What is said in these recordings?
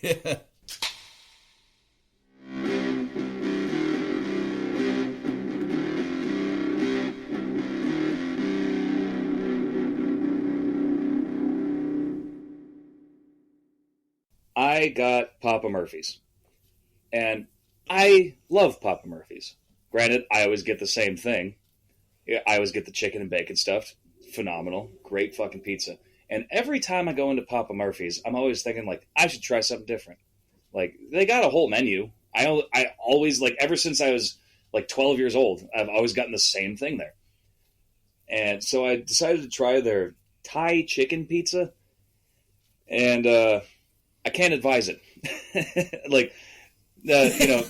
Yeah. I got Papa Murphy's. And I love Papa Murphy's. Granted, I always get the same thing. I always get the chicken and bacon stuffed. Phenomenal. Great fucking pizza. And every time I go into Papa Murphy's, I'm always thinking, like, I should try something different. Like, they got a whole menu. I always, like, ever since I was, like, 12 years old, I've always gotten the same thing there. And so I decided to try their Thai chicken pizza. And I can't advise it. Like, you know,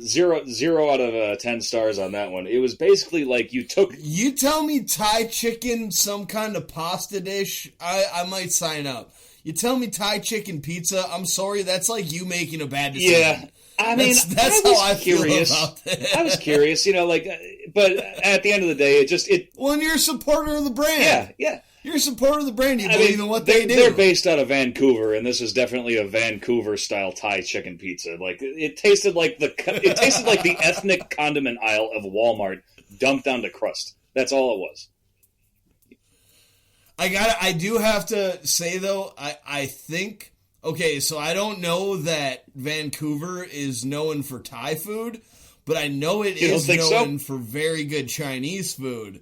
zero out of 10 stars on that one. It was basically like you took... You tell me Thai chicken, some kind of pasta dish, I might sign up. You tell me Thai chicken pizza, I'm sorry, that's like you making a bad decision. Yeah, I mean, that's how I feel about that. I was curious, you know, like, but at the end of the day, Well, and you're a supporter of the brand. Yeah. You're a supporter of the brand. You believe in what they do. They're based out of Vancouver, and this is definitely a Vancouver-style Thai chicken pizza. Like, it tasted like the ethnic condiment aisle of Walmart dumped onto crust. That's all it was. I do have to say, though, I think... Okay, so I don't know that Vancouver is known for Thai food, but I know it is known for very good Chinese food.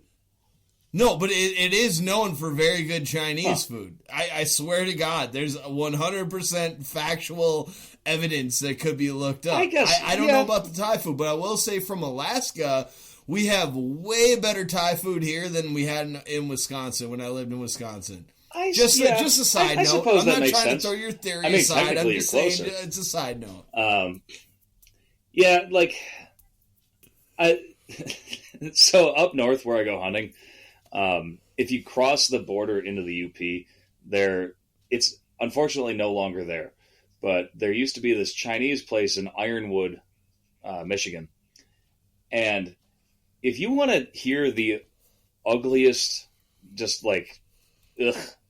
No, but it is known for very good Chinese food. I swear to God, there's 100% factual evidence that could be looked up. I don't know about the Thai food, but I will say from Alaska, we have way better Thai food here than we had in Wisconsin when I lived in Wisconsin. Just a side note. I'm not trying to throw your theory aside. I'm just saying it's a side note. Yeah, like... So up north where I go hunting... if you cross the border into the UP, it's unfortunately no longer there. But there used to be this Chinese place in Ironwood, Michigan. And if you want to hear the ugliest, just like,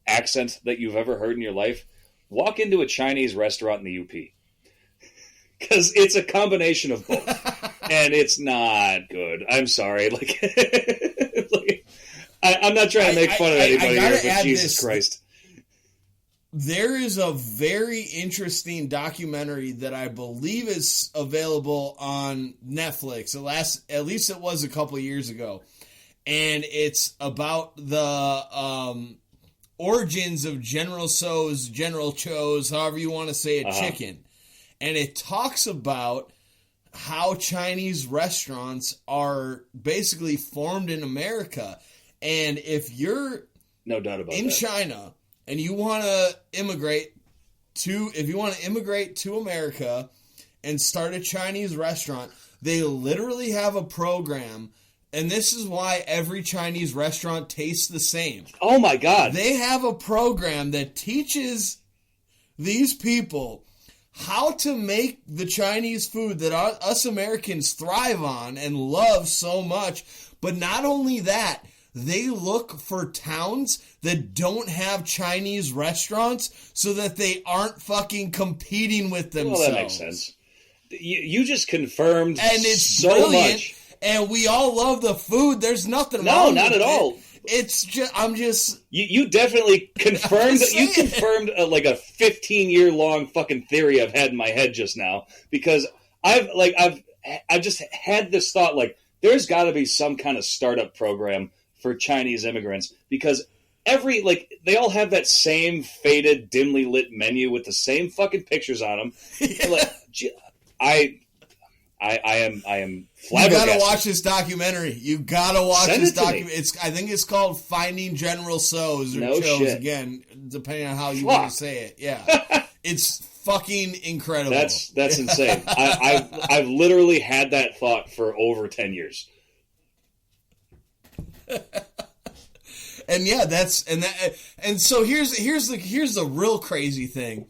accent that you've ever heard in your life, walk into a Chinese restaurant in the UP. Because it's a combination of both. And it's not good. I'm sorry. I'm not trying to make fun of anybody here, but Jesus Christ. There is a very interesting documentary that I believe is available on Netflix. At least it was a couple years ago. And it's about the origins of General Cho's, however you want to say it, chicken. And it talks about how Chinese restaurants are basically formed in America. And if you're no doubt about in China and you want to immigrate to America and start a Chinese restaurant, they literally have a program, and this is why every Chinese restaurant tastes the same. Oh my God. They have a program that teaches these people how to make the Chinese food that us Americans thrive on and love so much. But not only that, they look for towns that don't have Chinese restaurants so that they aren't fucking competing with themselves. Well, that makes sense. You just confirmed and it's so brilliant, much. And we all love the food. There's nothing wrong with it. No, not at all. It's just... You definitely confirmed... You confirmed like a 15-year-long fucking theory I've had in my head just now. Because I've just had this thought, like, there's got to be some kind of startup program for Chinese immigrants, because they all have that same faded, dimly lit menu with the same fucking pictures on them. Yeah. Like, I am flabbergasted. You gotta watch this documentary. You gotta watch this documentary. I think it's called Finding General So's or Cho's again, depending on how you want to say it. Yeah, it's fucking incredible. That's insane. I've literally had that thought for over 10 years. And yeah, and so here's the real crazy thing.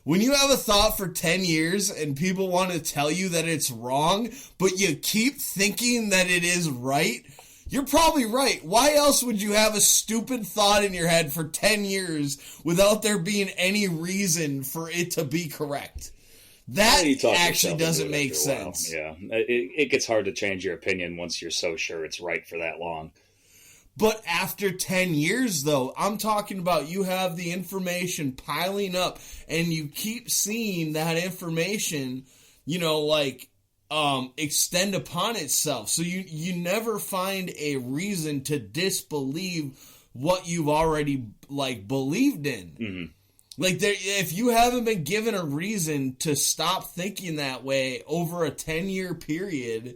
When you have a thought for 10 years and people want to tell you that it's wrong, but you keep thinking that it is right, You're probably right. Why else would you have a stupid thought in your head for 10 years without there being any reason for it to be correct? That actually doesn't make sense. Yeah, it gets hard to change your opinion once you're so sure it's right for that long. But after 10 years, though, I'm talking about you have the information piling up and you keep seeing that information, extend upon itself. So you never find a reason to disbelieve what you've already, believed in. Mm-hmm. If you haven't been given a reason to stop thinking that way over a 10-year period,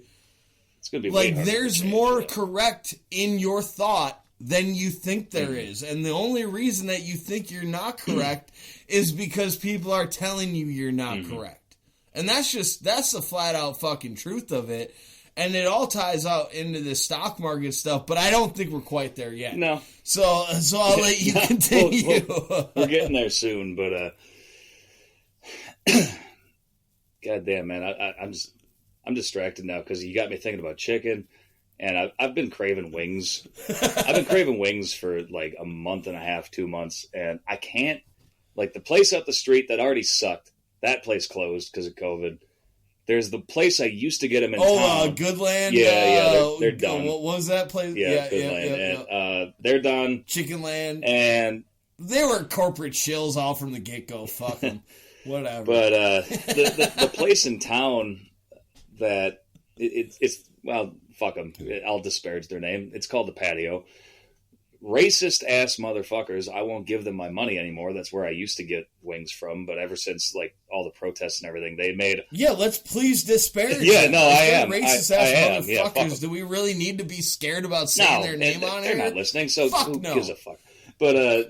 it's going to be there's more correct in your thought than you think there is. And the only reason that you think you're not correct is because people are telling you you're not correct. And that's the flat out fucking truth of it. And it all ties out into the stock market stuff, but I don't think we're quite there yet. No. So I'll let you continue. We're getting there soon, but God damn, man, I'm distracted now because you got me thinking about chicken, and I've been craving wings. I've been craving wings for like a month and a half, 2 months, and I can't. The place up the street that already sucked, that place closed because of COVID. There's the place I used to get them in town. Goodland? Yeah, they're done. What was that place? Yeah, Goodland. And they're done. Chicken Land. And they were corporate shills all from the get-go. Fuck them. Whatever. But the place in town that it's well, fuck them. I'll disparage their name. It's called the Patio. Racist ass motherfuckers. I won't give them my money anymore. That's where I used to get wings from. But ever since all the protests and everything, they made. Yeah, let's please disparage. Yeah, no, I am. Racist ass motherfuckers. Do we really need to be scared about saying their name on it? They're not listening. So who gives a fuck? But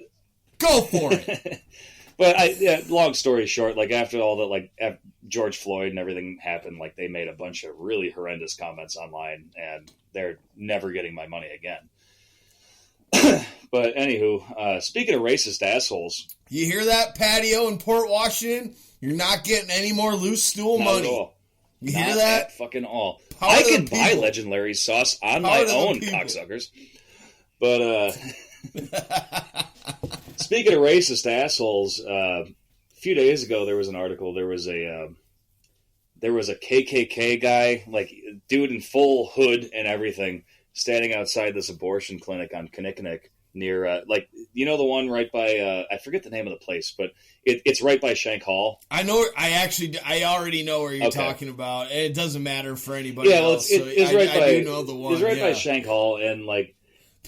go for it. But long story short, after all that, after George Floyd and everything happened, they made a bunch of really horrendous comments online, and they're never getting my money again. But anywho, speaking of racist assholes, you hear that, Patio in Port Washington? You're not getting any more loose stool money. At all. You hear that? At fucking all. I could buy Legend Larry's sauce on my own, cocksuckers. But speaking of racist assholes, a few days ago there was an article. There was a KKK guy, dude in full hood and everything, standing outside this abortion clinic on Kinnickinnick near, the one right by, I forget the name of the place, but it's right by Shank Hall. I know, I already know where you're talking about. It doesn't matter for anybody else. I do know the one. It's right by Shank Hall, and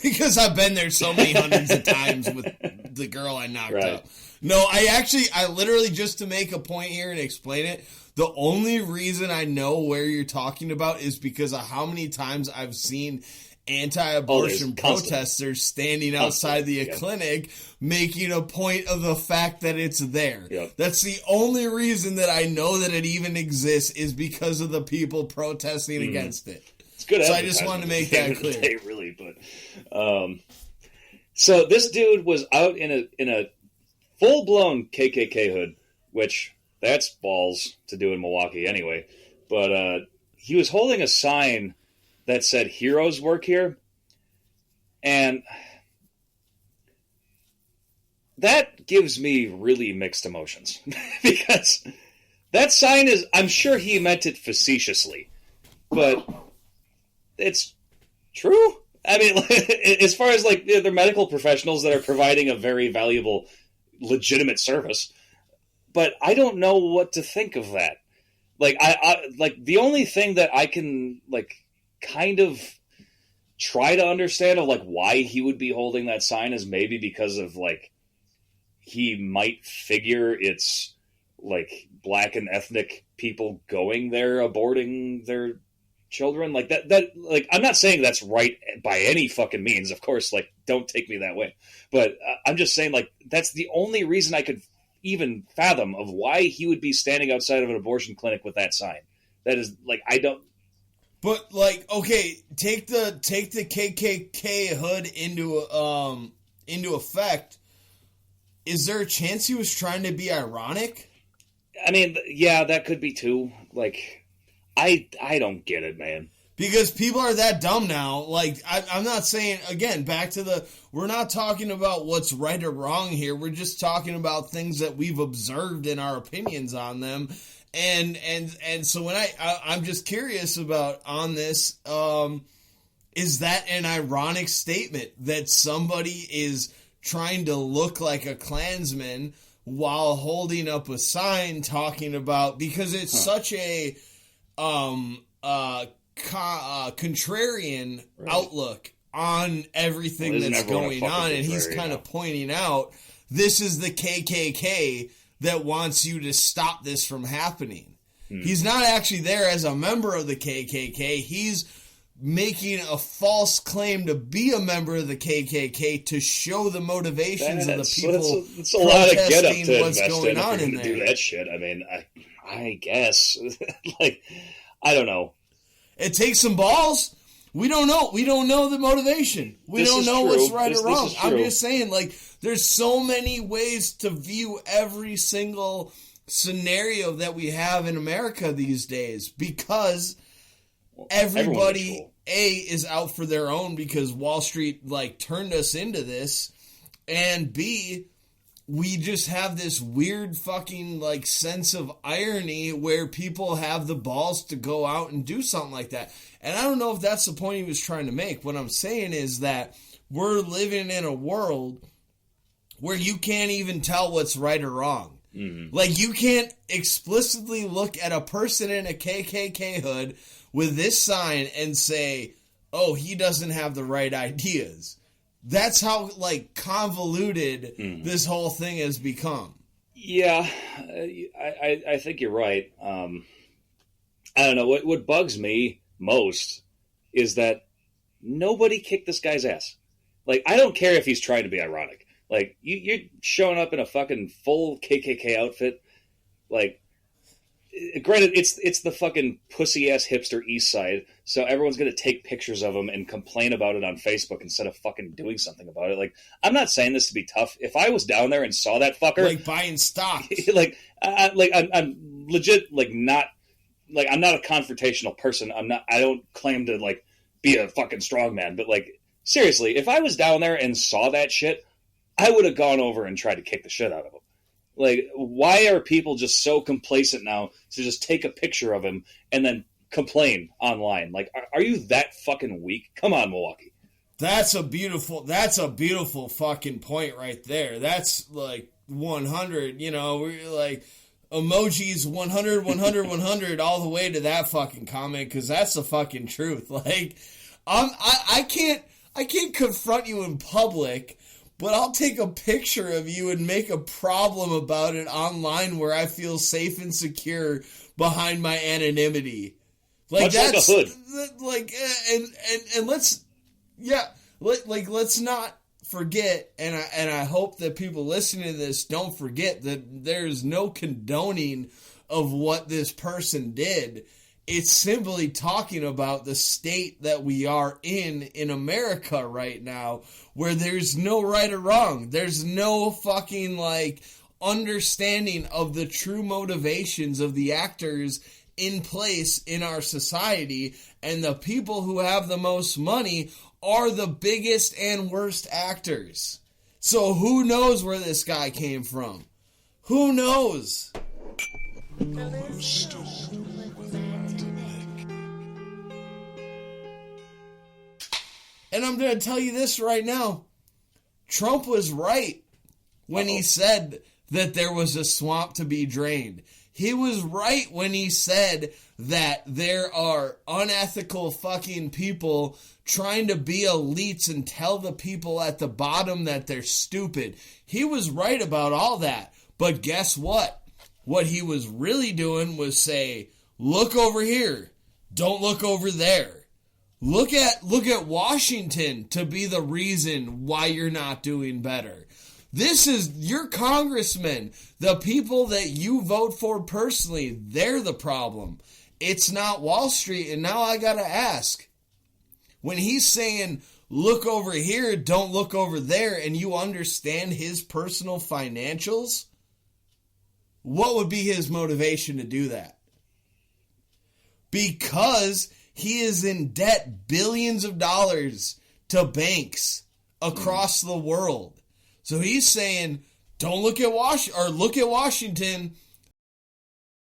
because I've been there so many hundreds of times with the girl I knocked up. No, I literally, just to make a point here and explain it, the only reason I know where you're talking about is because of how many times I've seen anti-abortion protesters standing outside the clinic making a point of the fact that it's there. Yep. That's the only reason that I know that it even exists, is because of the people protesting against it. It's good. So I just wanted to make that clear. Day, really, but so this dude was out in a full-blown KKK hood, which that's balls to do in Milwaukee anyway. But he was holding a sign that said "Heroes work here," and that gives me really mixed emotions because that sign is, I'm sure he meant it facetiously, but it's true. I mean, as far as they're medical professionals that are providing a very valuable, legitimate service, but I don't know what to think of that. I the only thing that I can kind of try to understand of why he would be holding that sign is maybe because of he might figure it's black and ethnic people going there aborting their children. I'm not saying that's right by any fucking means, of course, don't take me that way, but I'm just saying that's the only reason I could even fathom of why he would be standing outside of an abortion clinic with that sign. That is I don't. But okay, take the KKK hood into effect. Is there a chance he was trying to be ironic? I mean, yeah, that could be too. I don't get it, man. Because people are that dumb now. Like, I'm not saying, again, we're not talking about what's right or wrong here. We're just talking about things that we've observed and our opinions on them. And so when I'm just curious about on this, is that an ironic statement that somebody is trying to look like a Klansman while holding up a sign talking about, because it's such a contrarian outlook on everything that's going on, and he's kind of pointing out this is the KKK that wants you to stop this from happening. He's not actually there as a member of the KKK. He's making a false claim to be a member of the KKK to show the motivations of the people it's a lot of get up to what's going on in there. Do that shit. I mean, I guess like I don't know. It takes some balls. We don't know. We don't know the motivation. We don't know what's right or wrong. I'm just saying, like, there's so many ways to view every single scenario that we have in America these days, because everybody, A, is out for their own because Wall Street, like, turned us into this, and B, we just have this weird fucking, like, sense of irony where people have the balls to go out and do something like that. And I don't know if that's the point he was trying to make. What I'm saying is that we're living in a world where you can't even tell what's right or wrong. Mm-hmm. Like, you can't explicitly look at a person in a KKK hood with this sign and say, oh, he doesn't have the right ideas. That's how, like, convoluted this whole thing has become. Yeah, I think you're right. I don't know. What bugs me most is that nobody kicked this guy's ass. Like, I don't care if he's trying to be ironic. Like, you're showing up in a fucking full KKK outfit. Like, granted, it's the fucking pussy-ass hipster East Side, so everyone's going to take pictures of him and complain about it on Facebook instead of fucking doing something about it. Like, I'm not saying this to be tough. If I was down there and saw that fucker... Like buying stock. I'm legit, like, not... Like, I'm not a confrontational person. I don't claim to, like, be a fucking strongman, but, like, seriously, if I was down there and saw that shit, I would have gone over and tried to kick the shit out of him. Like, why are people just so complacent now to just take a picture of him and then complain online? Like, are you that fucking weak? Come on, Milwaukee. That's a beautiful fucking point right there. That's like 100, you know, we're like emojis 100, 100, 100 all the way to that fucking comment, because that's the fucking truth. Like, I can't confront you in public, but I'll take a picture of you and make a problem about it online where I feel safe and secure behind my anonymity. Like, much that's like a hood. Like, and let's not forget, and I hope that people listening to this don't forget that there's no condoning of what this person did. It's simply talking about the state that we are in America right now, where there's no right or wrong. There's no fucking, like, understanding of the true motivations of the actors in place in our society, and the people who have the most money are the biggest and worst actors. So who knows where this guy came from? Who knows? Stool. And I'm going to tell you this right now. Trump was right when he said that there was a swamp to be drained. He was right when he said that there are unethical fucking people trying to be elites and tell the people at the bottom that they're stupid. He was right about all that. But guess what? What he was really doing was say, look over here. Don't look over there. Look at Washington to be the reason why you're not doing better. This is your congressmen, the people that you vote for personally. They're the problem. It's not Wall Street. And now I got to ask, when he's saying, look over here, don't look over there, and you understand his personal financials, what would be his motivation to do that? Because he is in debt billions of dollars to banks across the world. So he's saying, don't look at look at Washington.